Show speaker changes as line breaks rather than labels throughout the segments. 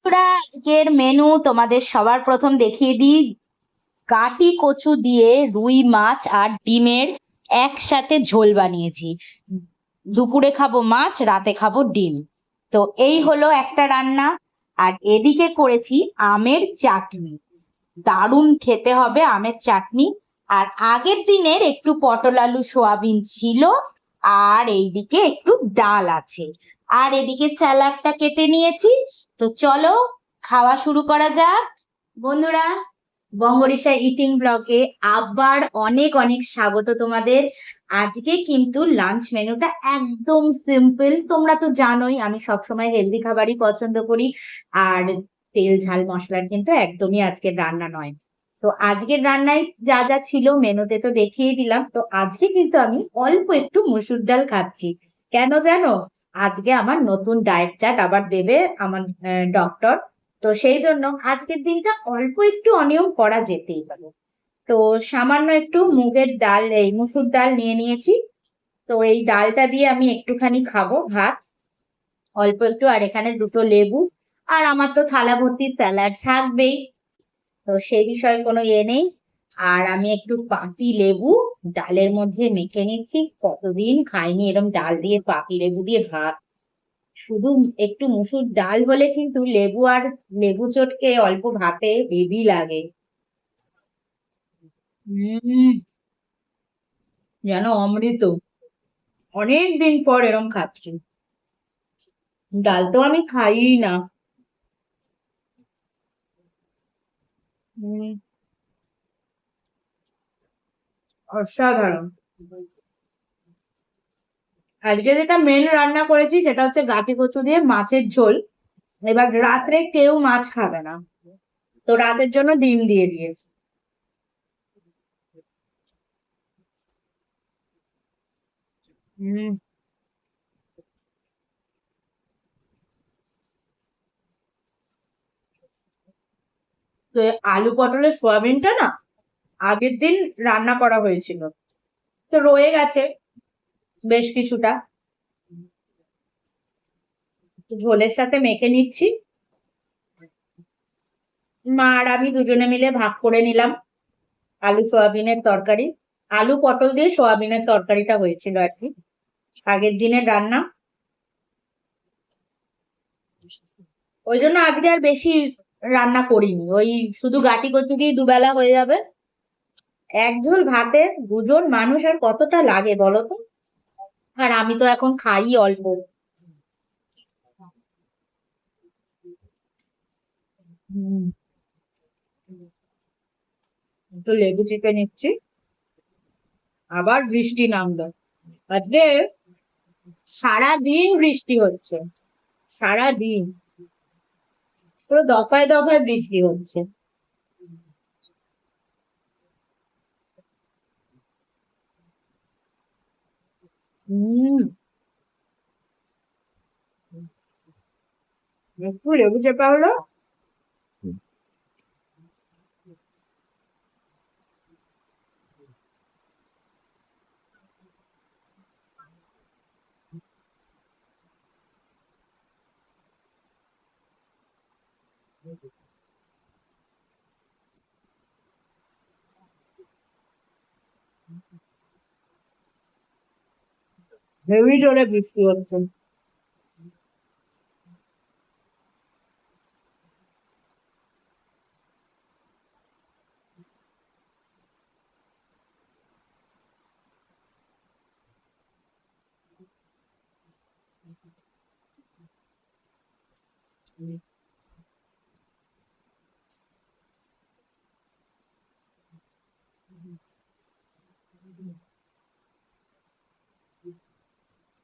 বন্ধুরা, আজকের মেনু তোমাদের সবার প্রথম দেখিয়ে দিই। গাটি কচু দিয়ে রুই মাছ আর ডিমের একসাথে ঝোল বানিয়েছি। দুপুরে খাবো মাছ, রাতে খাবো ডিম। তো এই হলো একটা রান্না। আর এদিকে করেছি আমের চাটনি। দারুণ খেতে হবে আমের চাটনি। আর আগের দিনের একটু পটল আলু সোয়াবিন ছিল। আর এইদিকে একটু ডাল আছে। আর এদিকে স্যালাডটা কেটে নিয়েছি। তো চলো খাওয়া শুরু করা যাক। বন্ধুরা, বঙ্গরিসা ইটিং ব্লগে আবার অনেক অনেক স্বাগত তোমাদের। আজকে কিন্তু লাঞ্চ মেনুটা একদম সিম্পল। তোমরা তো জানোই আমি সবসময় হেলদি খাবারই পছন্দ করি। আর তেল ঝাল মশলার কিন্তু একদমই আজকের রান্না নয়। তো আজকের রান্নায় যা যা ছিল মেনুতে তো দেখিয়ে দিলাম। তো আজকে কিন্তু আমি অল্প একটু মসুর ডাল খাচ্ছি। কেন জানো? আজকে আমার নতুন ডায়েট চার্ট আবার দেবে আমার ডক্টর। তো সেই জন্য আজকের দিনটা অল্প একটু অনিয়ম করা যেতেই পারে। তো সামান্য একটু মুগের ডাল, এই মসুর ডাল নিয়ে নিয়েছি। তো এই ডালটা দিয়ে আমি একটুখানি খাবো ভাত, অল্প একটু। আর এখানে দুটো লেবু। আর আমার তো থালা ভর্তি স্যালাড থাকবেই। তো সেই বিষয়ে কোনো নেই। আর আমি একটু পাতি লেবু ডালের মধ্যে মেখে নিচ্ছি। কতদিন খাইনি এরকম ডাল দিয়ে পাতি লেবু দিয়ে ভাত। শুধু একটু মুসুর ডাল হলে কিন্তু লেবু আর লেবু চটকে অল্প ভাতে হেভি লাগে। হম, যেন অমৃত। অনেক দিন পর এরম খাচ্ছি। ডাল তো আমি খাই না। হম, অসাধারণ। আজকে যেটা মেন রান্না করেছি সেটা হচ্ছে গাটি কচু দিয়ে মাছের ঝোল। এবার রাত্রে কেউ মাছ খাবে না, তো রাতের জন্য ডিম দিয়ে দিয়েছি। হম। তো এই আলু পটলের সোয়াবিনটা না আগের দিন রান্না করা হয়েছিল, তো রয়ে গেছে বেশ কিছুটা। তো ঝোলের সাথে মেখে নিচ্ছি। মা আর আমি দুজনে মিলে ভাগ করে নিলাম আলু সোয়াবিনের তরকারি। আলু পটল দিয়ে সোয়াবিনের তরকারিটা হয়েছিল আর কি, আগের দিনের রান্না। ওই জন্য আজকে আর বেশি রান্না করিনি। ওই শুধু গাটি কচুকেই দুবেলা হয়ে যাবে। এক ঝোল ভাতে দুজন মানুষ আর কতটা লাগে বলো তো? আর আমি তো এখন খাই অল্প। হুম, একটু লেবু চিপে নিচ্ছি। আবার বৃষ্টি নামলো আজকে। সারা দিন বৃষ্টি হচ্ছে, সারা দিন পুরো দফায় দফায় বৃষ্টি হচ্ছে। হম, একটু লেবু চেপা হলো। হেভি জোরে বৃষ্টি হচ্ছে।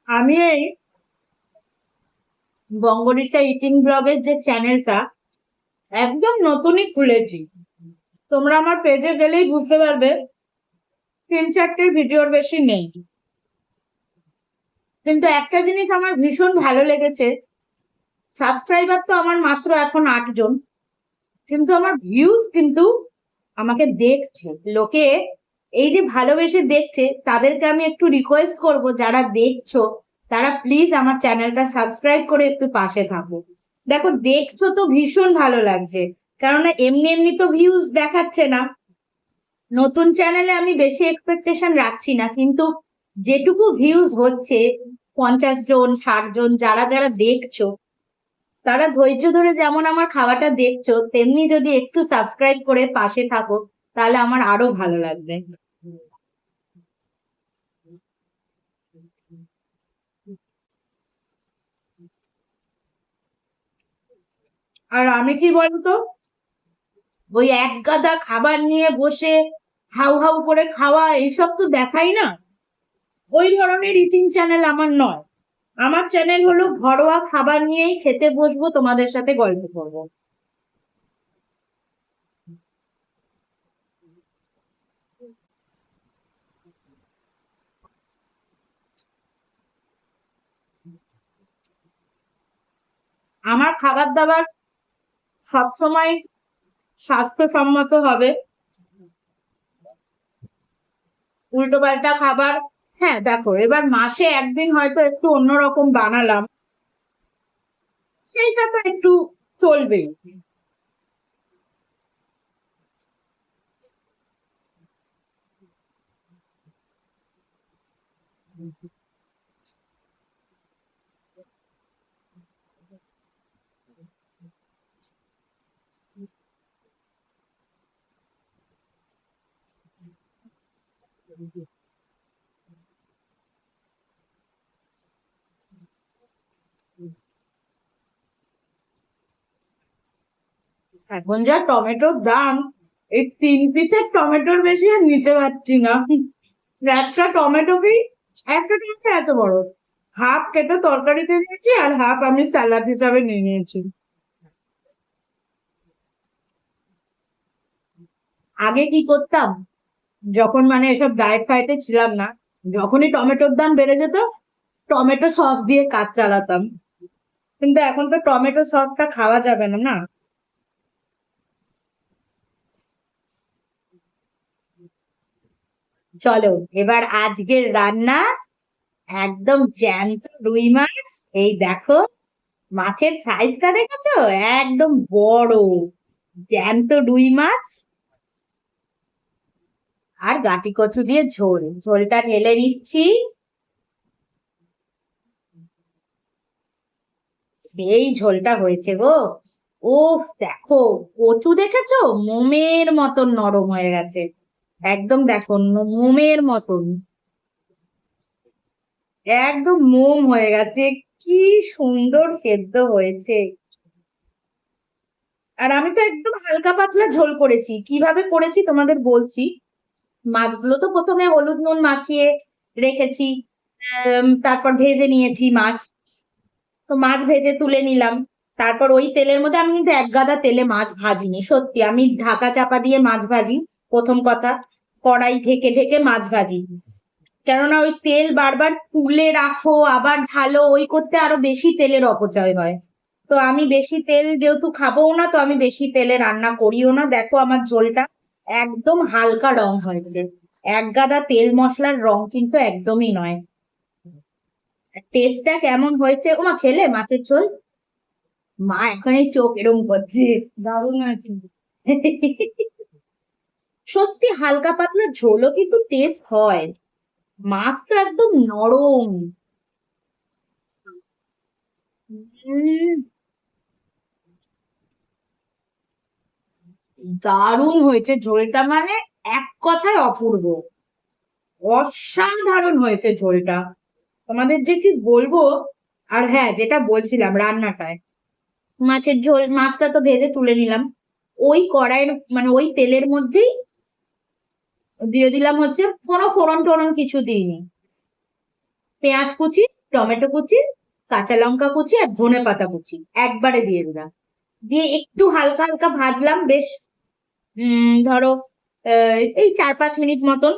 আমি এই বঙ্গরিসা ইটিং ব্লগের যে চ্যানেলটা একদম নতুনই খুলেছি। তোমরা আমার পেজে গেলেই বুঝতে পারবে 3-4টের ভিডিওর বেশি নেই। কিন্তু একটা জিনিস আমার ভীষণ ভালো লেগেছে, সাবস্ক্রাইবার তো আমার মাত্র এখন 8 জন, কিন্তু আমার ভিউজ কিন্তু আমাকে দেখছে লোকে। এই যে ভালোবেসে দেখছে তাদেরকে আমি একটু রিকোয়েস্ট করব, যারা দেখছো তারা প্লিজ আমার চ্যানেলটা সাবস্ক্রাইব করে একটু পাশে থাকো। দেখো দেখছো তো ভীষণ ভালো লাগছে, কেননা এমনি এমনি তো ভিউজ দেখাচ্ছে না। নতুন চ্যানেলে আমি বেশি এক্সপেকটেশন রাখছি না, কিন্তু যেটুকু ভিউজ হচ্ছে, 50 জন 60 জন যারা যারা দেখছো, তারা ধৈর্য ধরে যেমন আমার খাওয়াটা দেখছো, তেমনি যদি একটু সাবস্ক্রাইব করে পাশে থাকো, তাহলে আমার আরো ভালো লাগবে। আর আমি কি বলতো, ওই এক গাদা খাবার নিয়ে বসে হাউ হাউ করে খাওয়া এইসব তো দেখাই না। ওই ধরনের ইটিং চ্যানেল আমার নয়। আমার চ্যানেল হলো ঘরোয়া খাবার নিয়েই খেতে বসবো, তোমাদের সাথে গল্প করবো। আমার খাবার দাবার সবসময় স্বাস্থ্যসম্মত হবে। উল্টো পাল্টা খাবার, হ্যাঁ দেখো এবার মাসে একদিন হয়তো একটু অন্যরকম বানালাম, সেইটা তো একটু চলবে। এখন যা টমেটোর দাম, এই 3 পিসের টমেটোর বেশি আর নিতে পারছি না। একটা টমেটোকেই, একটা টমেটো এত বড়, হাফ কেটে তরকারিতে দিয়েছি আর হাফ আমি স্যালাড হিসাবে নিয়ে নিয়েছি। আগে কি করতাম, যখন মানে এসব ডায়েট ফাইটে ছিলাম না, যখনই টমেটোর দাম বেড়ে যেত, টমেটো সস দিয়ে কাজ চালাতাম। কিন্তু এখন তো টমেটো সসটা খাওয়া যাবে না, না। চলো, এবার আজকের রান্না একদম জ্যান্ত রুই মাছ। এই দেখো, মাছের সাইজটা দেখেছো, একদম বড় জ্যান্ত রুই মাছ। আর গাটি কচু দিয়ে ঝোল, ঝোলটা ঢেলে নিচ্ছি। সেই ঝোলটা হয়েছে গো। উফ, দেখো কচু দেখেছো, মোমের মতন নরম হয়ে গেছে। একদম দেখো মোমের মতন, একদম মোম হয়ে গেছে। কি সুন্দর সেদ্ধ হয়েছে। আর আমি তো একদম হালকা পাতলা ঝোল করেছি। কিভাবে করেছি তোমাদের বলছি। মাছগুলো তো প্রথমে হলুদ নুন মাখিয়ে রেখেছি, তারপর ভেজে নিয়েছি মাছ। তো মাছ ভেজে তুলে নিলাম। তারপর ওই তেলের মধ্যে, আমি কিন্তু এক গাদা তেলে মাছ ভাজিনি, সত্যি আমি ঢাকা চাপা দিয়ে মাছ ভাজি। প্রথম কথা, কড়াই ঢেকে ঢেকে মাছ ভাজি, কেননা ওই তেল বারবার তুলে রাখো আবার ঢালো, ওই করতে আরো বেশি তেলের অপচয় হয়। তো আমি বেশি তেল যেহেতু খাবোও না, তো আমি বেশি তেলে রান্না করিও না। দেখো আমার ঝোলটা একদম হালকা রং হয়েছে, এক গাদা তেল মশলার রং কিন্তু একদমই নয়। টেস্টটা কেমন হয়েছে, ওমা খেলে মাছের ঝোল? মা এখনই চোখ এরম করছে। দারুণ হয়েছে। সত্যি হালকা পাতলা ঝোলও কিন্তু টেস্ট হয়। মাছ তো একদম নরম। উম, দারুণ হয়েছে ঝোলটা, মানে এক কথায় অপূর্ব, অসাধারণ হয়েছে ঝোলটা। তোমাদের যে কি বলবো। আর হ্যাঁ, যেটা বলছিলাম রান্নাটায়, মাছের ঝোল, মাছটা তো ভেজে তুলে নিলাম। ওই কড়াইয়ের মানে ওই তেলের মধ্যেই দিয়ে দিলাম হচ্ছে, কোনো ফোড়ন টোড়ন কিছু দিইনি, পেঁয়াজ কুচি, টমেটো কুচি, কাঁচা লঙ্কা কুচি আর ধনে পাতা কুচি একবারে দিয়ে দিলাম। দিয়ে একটু হালকা হালকা ভাজলাম বেশ, ধরো এই 4-5 মিনিট মতন।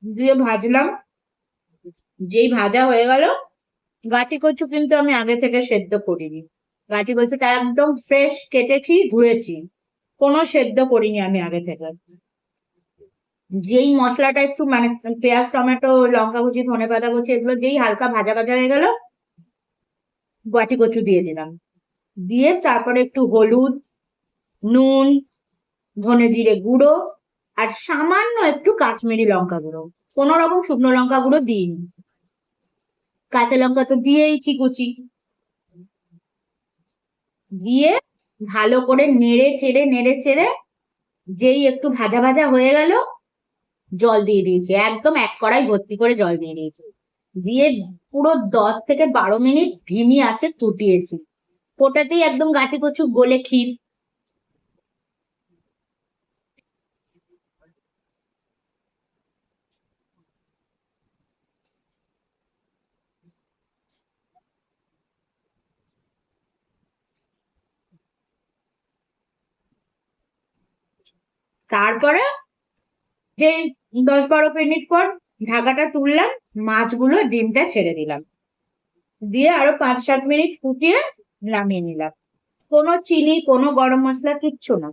দিয়ে ভাজলাম, যেই ভাজা হয়ে গেল, গাটি কচু কিন্তু আমি আগে থেকে সেদ্ধ করিনি। গাটি কচুটা একদম ফ্রেশ কেটেছি, ধুয়েছি, কোনো সেদ্ধ করিনি আমি আগে থেকে। যেই মশলাটা একটু মানে পেঁয়াজ টমেটো লঙ্কা কুচি ধনে পাতা কুচি এগুলো যেই হালকা ভাজা ভাজা হয়ে গেল, গাটি কচু দিয়ে দিলাম। দিয়ে তারপরে একটু হলুদ, নুন, ধনে জিরে গুঁড়ো আর সামান্য একটু কাশ্মীরি লঙ্কা গুঁড়ো, কোনো রকম শুকনো লঙ্কা গুঁড়ো দিইনি। কাঁচা লঙ্কা তো দিয়েইছি কুচি। দিয়ে ভালো করে নেড়ে চেড়ে যেই একটু ভাজা ভাজা হয়ে গেল, জল দিয়ে দিয়েছি, একদম এক কড়াই ভর্তি করে জল দিয়ে দিয়েছি। দিয়ে পুরো 10 থেকে 12 মিনিট ধিমি আঁচে ফুটিয়েছি। ওটাতেই একদম গাটি কচু গলে ক্ষীর। তারপরে যে 10-12 মিনিট পর ঢাকাটা তুললাম, মাছগুলো ডিমটা ছেড়ে দিলাম, দিয়ে আরো 5-7 মিনিট ফুটিয়ে নামিয়ে নিলাম। কোনো চিনি কোনো গরম মশলা কিচ্ছু না।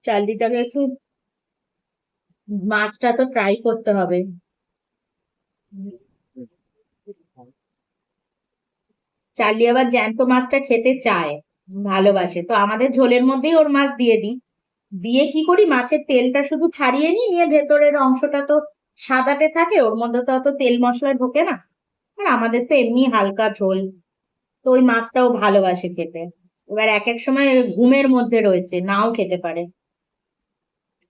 চালদিটাকে একটু, মাছটা তো ফ্রাই করতে হবে। চার্লি আবার জ্যান্ত মাছটা খেতে চায়, ভালোবাসে, তো আমাদের ঝোলের মধ্যেই ওর মাছ দিয়ে দিই। দিয়ে কি করি, মাছের তেলটা শুধু ছাড়িয়ে নিই, নিয়ে ভেতরের অংশটা তো সাদাটে থাকে, ওর মধ্যে তো অত তেল মশলা ঢোকে না। আর আমাদের তো এমনি হালকা ঝোল, তো ওই মাছটাও ভালোবাসে খেতে। এবার এক এক সময় ঘুমের মধ্যে রয়েছে, নাও খেতে পারে,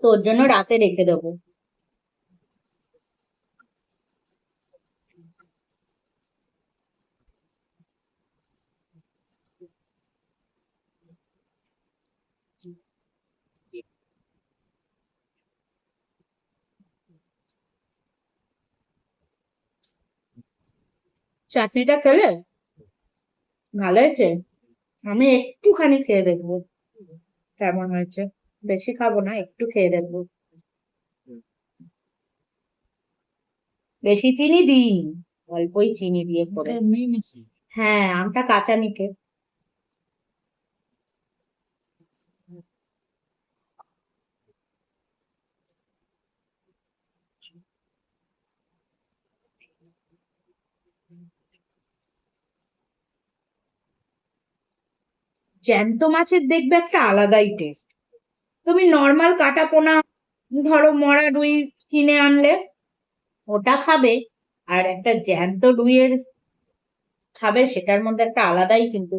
তো ওর জন্য রাতে রেখে দেবো। চাটনিটা খেলে ভালো হয়েছে, আমি একটুখানি খেয়ে দেখবো কেমন হয়েছে। বেশি খাবো না, একটু খেয়ে দেখবো। বেশি চিনি দিইনি, অল্পই চিনি দিয়ে করে। হ্যাঁ, আমটা কাঁচা নিকে। জ্যান্ত মাছের দেখবে একটা আলাদাই টেস্ট। তুমি নর্মাল কাটা পোনা, ধরো মরা রুই কিনে আনলে ওটা খাবে, আর একটা জ্যান্ত রুইয়ের খাবে, সেটার মধ্যে একটা আলাদাই কিন্তু।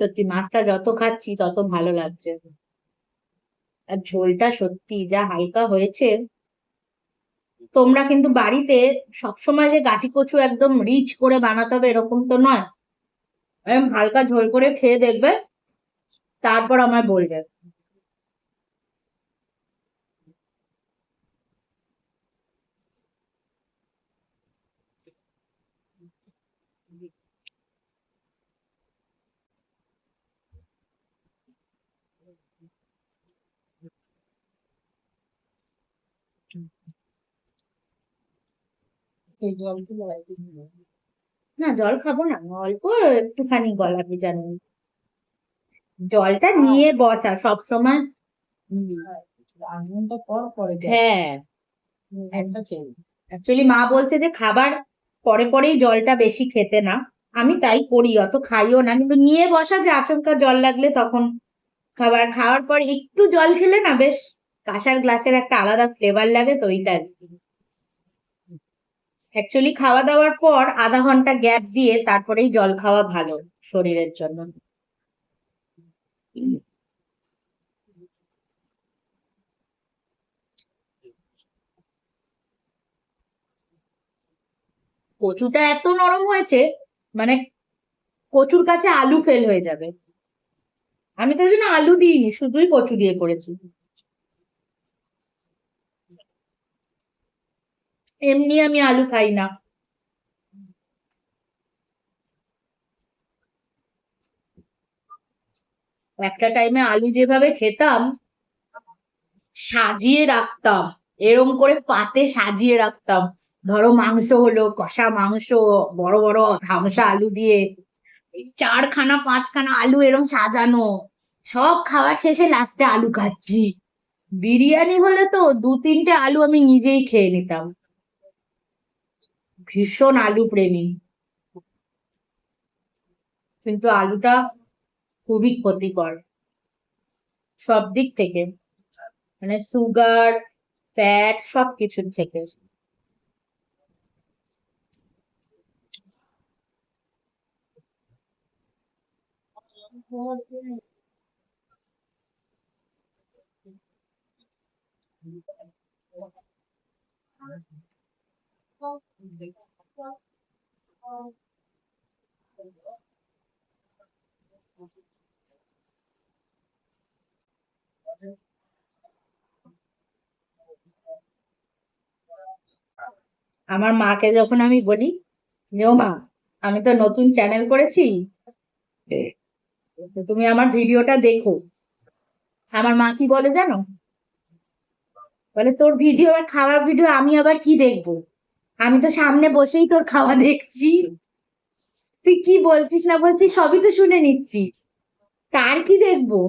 সত্যি মাছটা যত খাচ্ছি তত ভালো লাগছে। আর ঝোলটা সত্যি যা হালকা হয়েছে। তোমরা কিন্তু বাড়িতে সবসময় যে গাটি কচু একদম রিচ করে বানাতে হবে এরকম তো নয়, এরকম হালকা ঝোল করে খেয়ে দেখবে, তারপর আমায় বলবে। না, জল খাবো না, অল্প একটুখানি গলা ভেজানো। জলটা নিয়ে বসা সব সময়। হ্যাঁ, অ্যাকচুয়ালি মা বলছে যে খাবার পরে পরেই জলটা বেশি খেতে না, আমি তাই করি, অত খাইও না, কিন্তু নিয়ে বসা যে আচমকা জল লাগলে তখন খাবার খাওয়ার পর একটু জল খেলে না বেশ কাঁসার গ্লাসের একটা আলাদা ফ্লেভার লাগে, তো ওইটা অ্যাকচুয়ালি খাওয়া দাওয়ার পর আধা ঘন্টা গ্যাপ দিয়ে তারপরেই জল খাওয়া ভালো শরীরের জন্য। কচুটা এত নরম হয়েছে, মানে কচুর কাছে আলু ফেল হয়ে যাবে। আমি তো জন্য আলু দিইনি, শুধুই কচু দিয়ে করেছি। এমনি আমি আলু খাই না। একটা টাইমে আলু যেভাবে খেতাম, সাজিয়ে রাখতাম, এরম করে পাতে সাজিয়ে রাখতাম। ধরো মাংস হলো, কষা মাংস, বড় বড় ধামসা আলু দিয়ে এই 4খানা 5খানা আলু এরম সাজানো, সব খাওয়ার শেষে লাস্টে আলু খাচ্ছি। বিরিয়ানি হলে তো 2-3টে আলু আমি নিজেই খেয়ে নিতাম। ভীষণ আলু প্রেমী। কিন্তু আলুটা খুবই ক্ষতিকর সব দিক থেকে, মানে সুগার, ফ্যাট, সবকিছুর থেকে। আমার মাকে যখন আমি বলি যে ও মা, আমি তো নতুন চ্যানেল করেছি, তো তুমি আমার ভিডিওটা দেখো, আমার মা কি বলে জানো? বলে তোর ভিডিও আর খাওয়ার ভিডিও আমি আবার কি দেখবো? আমি তো সামনে বসেই তোর খাওয়া দেখছি, তুই কি বলছিস না বলছিস সবই তো শুনে নিচ্ছি, কার কি দেখবো?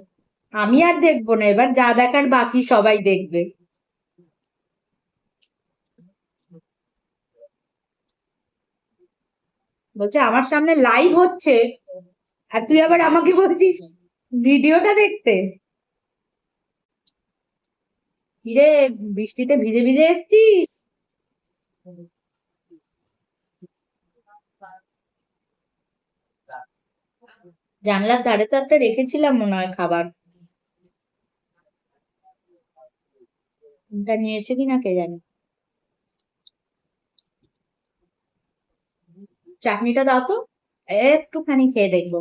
আমি আর দেখবো না, এবার যা দেখার বাকি সবাই দেখবে। বলছে আমার সামনে লাইভ হচ্ছে আর তুই আবার আমাকে বলছিস ভিডিওটা দেখতে। কিরে, বৃষ্টিতে ভিজে ভিজে এসছিস? জানলার ধারে তো একটা রেখেছিলাম মনে হয় খাবার, ওটা নিয়েছে কিনা কে জানে। চাটনিটা দাও তো, একটুখানি খেয়ে দেখবো।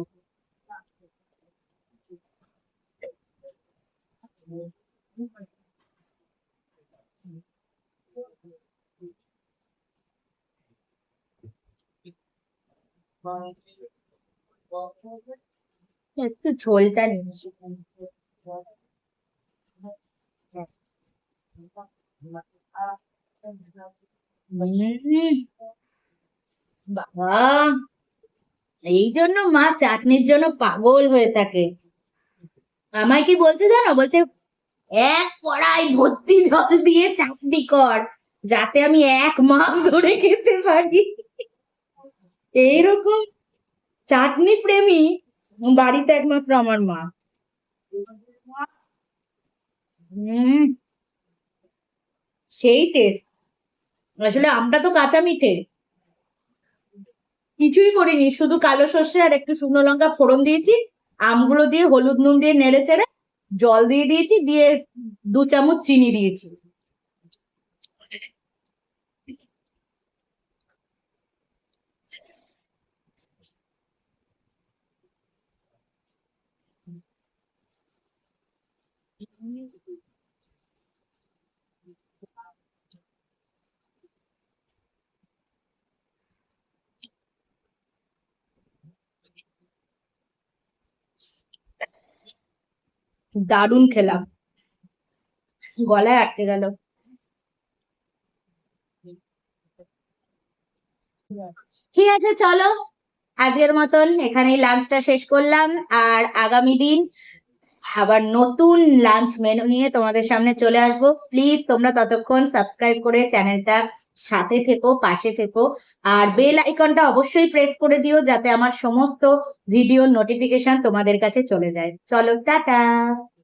একটু ঝোলটা নিয়েছি। বাবা, এই জন্য মা চাটনির জন্য পাগল হয়ে থাকে। আমায় কি বলছে জানো, বলছে এক কড়াই ভর্তি জল দিয়ে চাটনি কর, যাতে আমি 1 মাস ধরে খেতে পারি। এইরকম চাটনি প্রেমী বাড়িতে একমাত্র আমার মা। হম, সেই টেস্ট। আসলে আমটা তো কাঁচা মিঠে, কিছুই করিনি, শুধু কালো সর্ষে আর একটু শুকনো লঙ্কা ফোড়ন দিয়েছি, আমগুলো দিয়ে হলুদ নুন দিয়ে নেড়ে চেড়ে জল দিয়ে দিয়েছি, দিয়ে 2 চামচ চিনি দিয়েছি। দারুণ খেলাম, গলায় আটকে গেল। ঠিক আছে চলো, আজকের মতন এখানেই লাঞ্চটা শেষ করলাম, আর আগামী দিন আবার নতুন লাঞ্চ মেনু নিয়ে তোমাদের সামনে চলে আসবো। প্লিজ তোমরা ততক্ষণ সাবস্ক্রাইব করে চ্যানেলটা সাথে থেকো, পাশে থেকো, আর বেল আইকনটা অবশ্যই প্রেস করে দিও যাতে আমার সমস্ত ভিডিওর নোটিফিকেশন তোমাদের কাছে চলে যায়। চলো, টাটা।